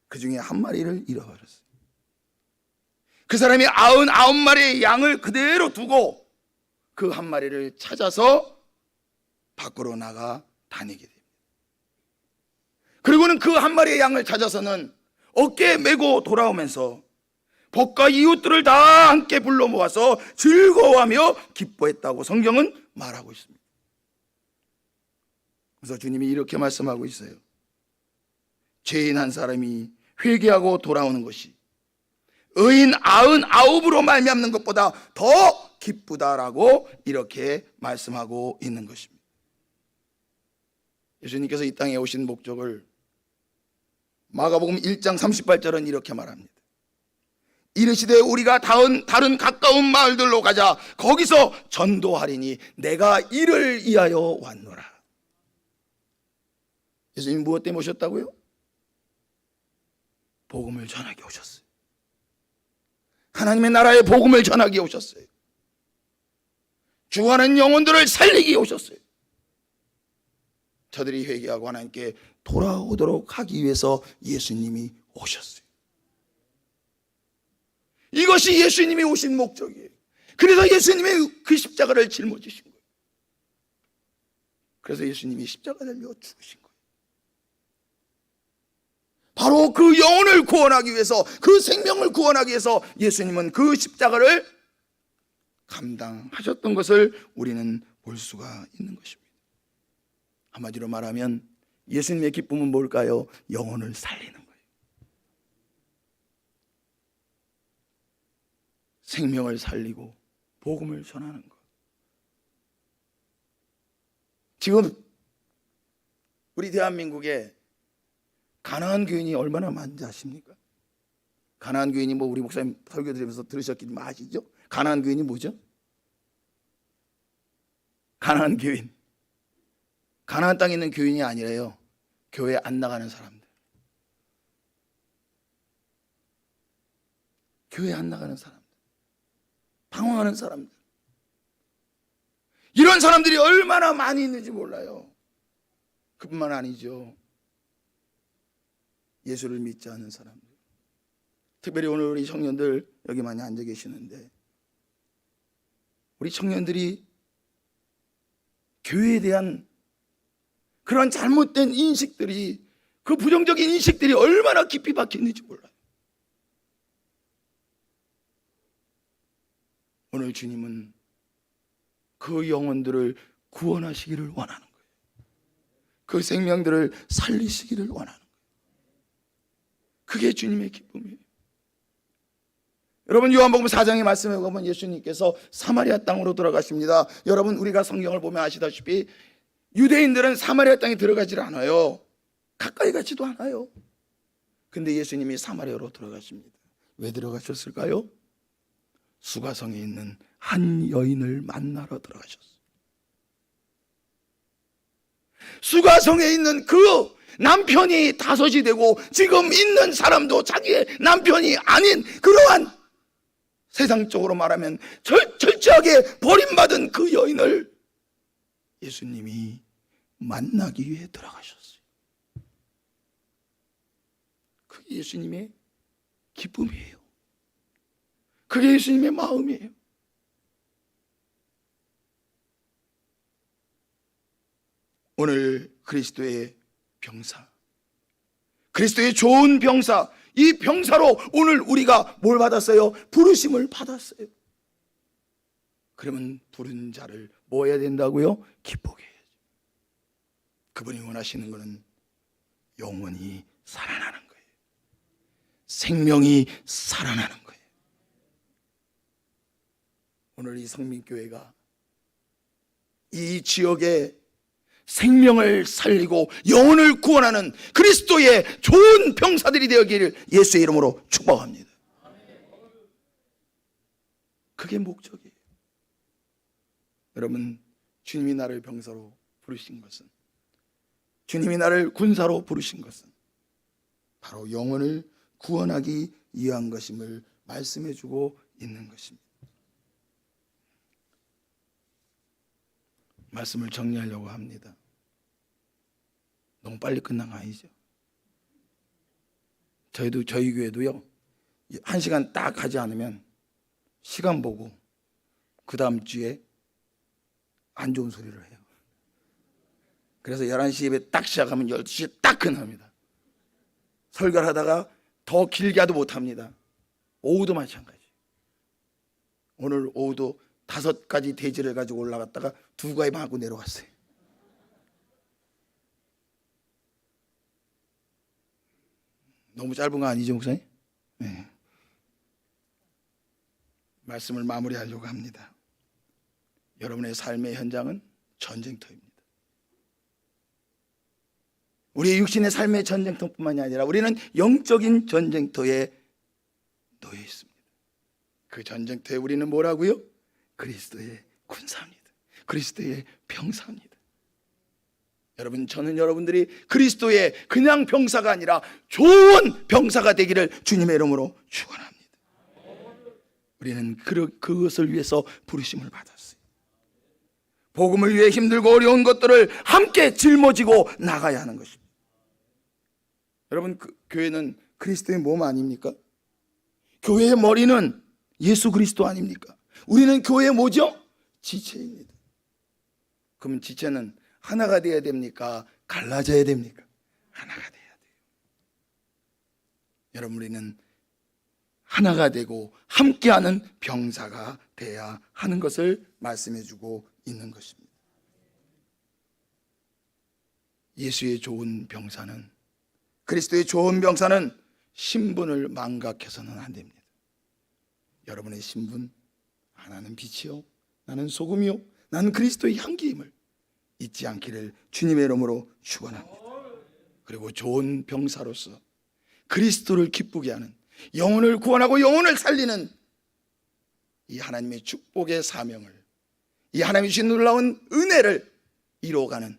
그 중에 한 마리를 잃어버렸어요. 그 사람이 99마리의 양을 그대로 두고 그 한 마리를 찾아서 밖으로 나가 다니게 됩니다. 그리고는 그 한 마리의 양을 찾아서는 어깨에 메고 돌아오면서 벗과 이웃들을 다 함께 불러 모아서 즐거워하며 기뻐했다고 성경은 말하고 있습니다. 그래서 주님이 이렇게 말씀하고 있어요. 죄인 한 사람이 회개하고 돌아오는 것이 의인 99으로 말미암는 것보다 더 기쁘다라고 이렇게 말씀하고 있는 것입니다. 예수님께서 이 땅에 오신 목적을 마가복음 1장 38절은 이렇게 말합니다. 이르시되 우리가 다른 가까운 마을들로 가자. 거기서 전도하리니 내가 이를 위하여 왔노라. 예수님 무엇 때문에 오셨다고요? 복음을 전하게 오셨어요. 하나님의 나라의 복음을 전하기 오셨어요. 죽어가는 영혼들을 살리기 오셨어요. 저들이 회개하고 하나님께 돌아오도록 하기 위해서 예수님이 오셨어요. 이것이 예수님이 오신 목적이에요. 그래서 예수님이 그 십자가를 짊어지신 거예요. 그래서 예수님이 십자가 달려 죽으신 거예요. 바로 그 영혼을 구원하기 위해서, 그 생명을 구원하기 위해서 예수님은 그 십자가를 감당하셨던 것을 우리는 볼 수가 있는 것입니다. 한마디로 말하면 예수님의 기쁨은 뭘까요? 영혼을 살리는 거예요. 생명을 살리고 복음을 전하는 것. 지금 우리 대한민국에 가나안 교인이 얼마나 많은지 아십니까? 가나안 교인이 뭐 우리 목사님 설교 들으면서 들으셨겠지만 아시죠? 가나안 교인이 뭐죠? 가나안 교인. 가나안 땅에 있는 교인이 아니라요, 교회 안 나가는 사람들. 교회 안 나가는 사람들. 방황하는 사람들. 이런 사람들이 얼마나 많이 있는지 몰라요. 그뿐만 아니죠. 예수를 믿지 않는 사람들. 특별히 오늘 우리 청년들 여기 많이 앉아 계시는데, 우리 청년들이 교회에 대한 그런 잘못된 인식들이, 그 부정적인 인식들이 얼마나 깊이 박혀 있는지 몰라요. 오늘 주님은 그 영혼들을 구원하시기를 원하는 거예요. 그 생명들을 살리시기를 원하는 거예요. 그게 주님의 기쁨이에요. 여러분, 요한복음 4장의 말씀에 보면 예수님께서 사마리아 땅으로 들어가십니다. 여러분, 우리가 성경을 보면 아시다시피 유대인들은 사마리아 땅에 들어가질 않아요. 가까이 가지도 않아요. 근데 예수님이 사마리아로 들어가십니다. 왜 들어가셨을까요? 수가성에 있는 한 여인을 만나러 들어가셨어요. 수가성에 있는 그 남편이 다섯이 되고 지금 있는 사람도 자기의 남편이 아닌 그러한, 세상적으로 말하면 철저하게 버림받은 그 여인을 예수님이 만나기 위해 들어가셨어요. 그게 예수님의 기쁨이에요. 그게 예수님의 마음이에요. 오늘 그리스도의 병사, 그리스도의 좋은 병사, 이 병사로 오늘 우리가 뭘 받았어요? 부르심을 받았어요. 그러면 부른 자를 뭐 해야 된다고요? 기쁘게 해야죠. 그분이 원하시는 것은 영원히 살아나는 거예요. 생명이 살아나는 거예요. 오늘 이 성민교회가 이 지역에 생명을 살리고 영혼을 구원하는 그리스도의 좋은 병사들이 되었기를 예수의 이름으로 축복합니다. 그게 목적이에요. 여러분, 주님이 나를 병사로 부르신 것은, 주님이 나를 군사로 부르신 것은 바로 영혼을 구원하기 위한 것임을 말씀해주고 있는 것입니다. 말씀을 정리하려고 합니다. 너무 빨리 끝난 거 아니죠? 저희 교회도요, 1시간 딱 하지 않으면 시간 보고 그 다음 주에 안 좋은 소리를 해요. 그래서 11시 예배 딱 시작하면 12시에 딱 끝납니다. 설교를 하다가 더 길게 하도 못합니다. 오후도 마찬가지. 오늘 오후도 5가지 대지를 가지고 올라갔다가 2가지 하고 내려왔어요. 너무 짧은 거 아니죠, 목사님? 네. 말씀을 마무리하려고 합니다. 여러분의 삶의 현장은 전쟁터입니다. 우리의 육신의 삶의 전쟁터뿐만이 아니라 우리는 영적인 전쟁터에 놓여 있습니다. 그 전쟁터에 우리는 뭐라고요? 그리스도의 군사입니다. 그리스도의 병사입니다. 여러분, 저는 여러분들이 그리스도의 그냥 병사가 아니라 좋은 병사가 되기를 주님의 이름으로 축원합니다. 우리는 그것을 위해서 부르심을 받았어요. 복음을 위해 힘들고 어려운 것들을 함께 짊어지고 나가야 하는 것입니다. 여러분, 교회는 그리스도의 몸 아닙니까? 교회의 머리는 예수 그리스도 아닙니까? 우리는 교회의 뭐죠? 지체입니다. 그러면 지체는 하나가 되어야 됩니까? 갈라져야 됩니까? 하나가 돼야 돼요. 여러분, 우리는 하나가 되고 함께하는 병사가 돼야 하는 것을 말씀해주고 있는 것입니다. 예수의 좋은 병사는, 그리스도의 좋은 병사는 신분을 망각해서는 안 됩니다. 여러분의 신분, 나는 빛이요, 나는 소금이요, 나는 그리스도의 향기임을 잊지 않기를 주님의 이름으로 축원합니다. 그리고 좋은 병사로서 그리스도를 기쁘게 하는, 영혼을 구원하고 영혼을 살리는 이 하나님의 축복의 사명을, 이 하나님이 주신 놀라운 은혜를 이루어가는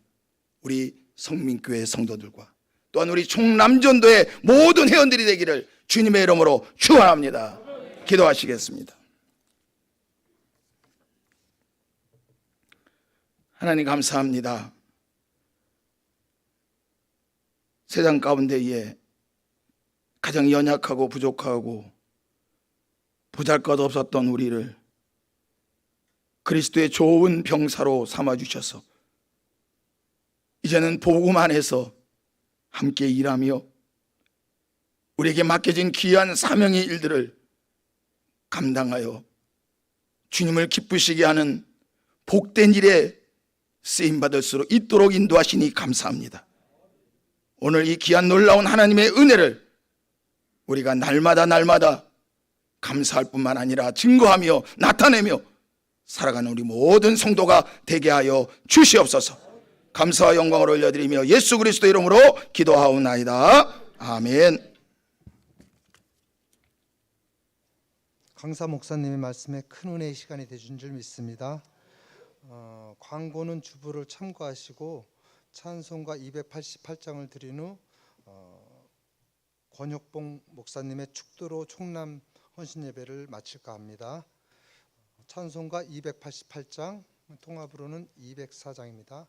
우리 성민교회 성도들과 또한 우리 총남전도의 모든 회원들이 되기를 주님의 이름으로 축원합니다. 기도하시겠습니다. 하나님 감사합니다. 세상 가운데에 가장 연약하고 부족하고 보잘것없었던 우리를 그리스도의 좋은 병사로 삼아주셔서 이제는 복음 안에서 함께 일하며 우리에게 맡겨진 귀한 사명의 일들을 감당하여 주님을 기쁘시게 하는 복된 일에 쓰임받을 수 있도록 인도하시니 감사합니다. 오늘 이 귀한 놀라운 하나님의 은혜를 우리가 날마다 감사할 뿐만 아니라 증거하며 나타내며 살아가는 우리 모든 성도가 되게 하여 주시옵소서. 감사와 영광을 올려드리며 예수 그리스도 이름으로 기도하옵나이다. 아멘. 강사 목사님의 말씀에 큰 은혜의 시간이 되준 줄 믿습니다. 광고는 주부를 참고하시고 찬송가 288장을 드린 후 권혁봉 목사님의 축도로 총남 헌신 예배를 마칠까 합니다. 찬송가 288장, 통합으로는 204장입니다.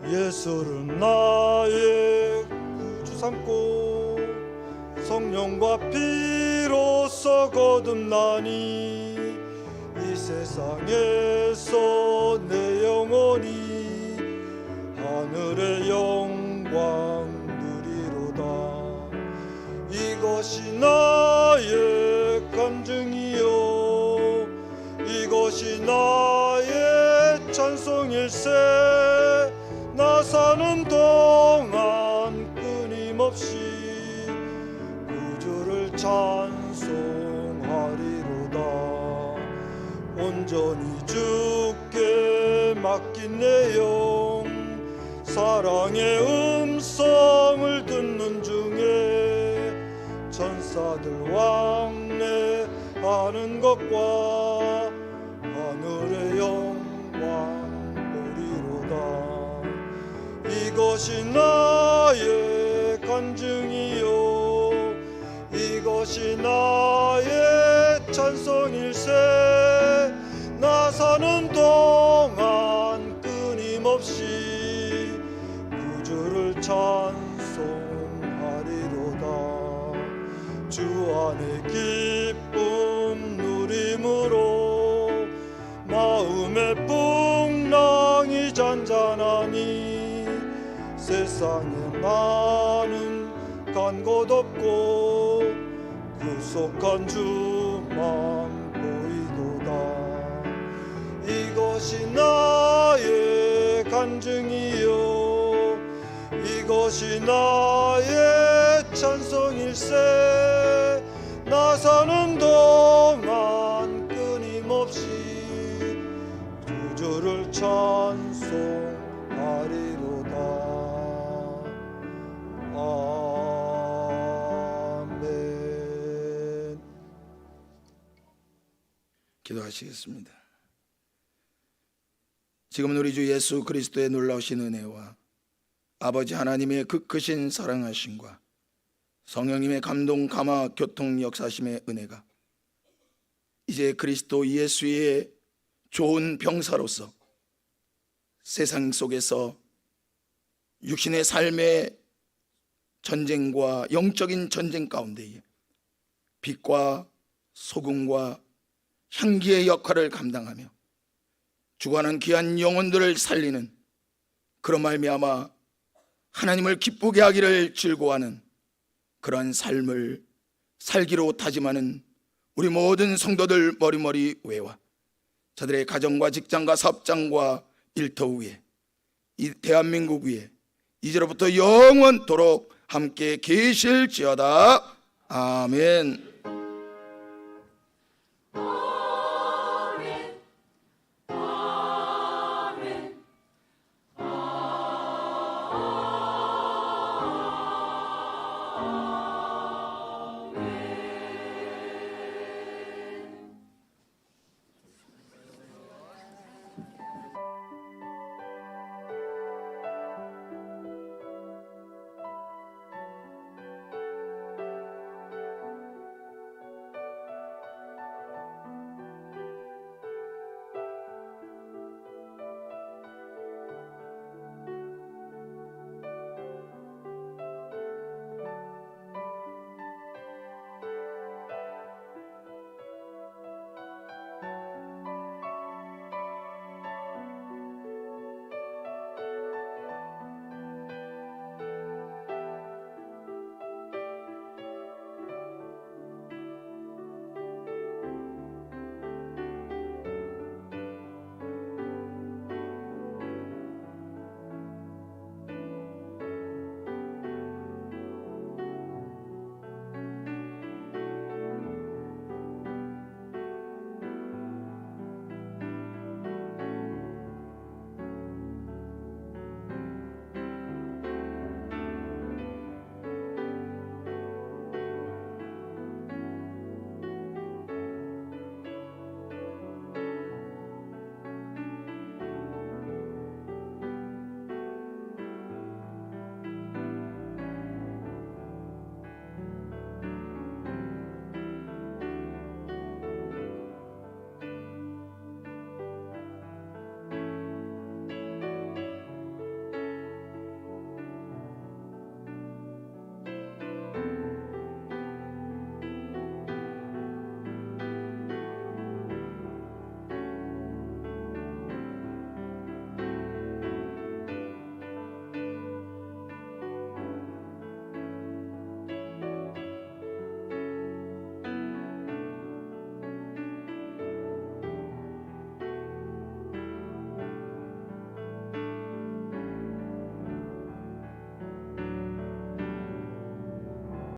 예수를 나의 구주 삼고 성령과 피로써 거듭나니 이 세상에서 내 영혼이 하늘의 영광 누리로다. 이것이 나의 간증이요 이것이 나의 찬송일세. 나 사는 동안 끊임없이 구주를 찬송하리로다. 온전히 주께 맡긴 내 영 사랑의 음성을 듣는 중에 천사들 왕래하는 것과 하늘의 영광 보리로다. 이것이 나의 간증이요 이것이 나의 찬송일세. 나 사는 동안 끊임없이 구주를 찬송하리로다. 주 안에 기쁨 누림으로 마음의 풍랑이 잔잔하니 세상에 많은 간 곳 없고 구속한 주만 보이도다. 이것이 나의 간증이요 이것이 나의 찬송일세. 나 사는 동안 찬송하리로다. 아멘. 기도하시겠습니다. 지금은 우리 주 예수 그리스도의 놀라우신 은혜와 아버지 하나님의 그 크신 사랑하심과 성령님의 감동 감화 교통 역사심의 은혜가 이제 그리스도 예수의 좋은 병사로서 세상 속에서 육신의 삶의 전쟁과 영적인 전쟁 가운데에 빛과 소금과 향기의 역할을 감당하며 죽어가는 귀한 영혼들을 살리는, 그런 말미암아 하나님을 기쁘게 하기를 즐거워하는 그러한 삶을 살기로 다짐하는 우리 모든 성도들 머리머리 외와 저들의 가정과 직장과 사업장과 일터 위에, 이 대한민국 위에 이제로부터 영원토록 함께 계실지어다. 아멘.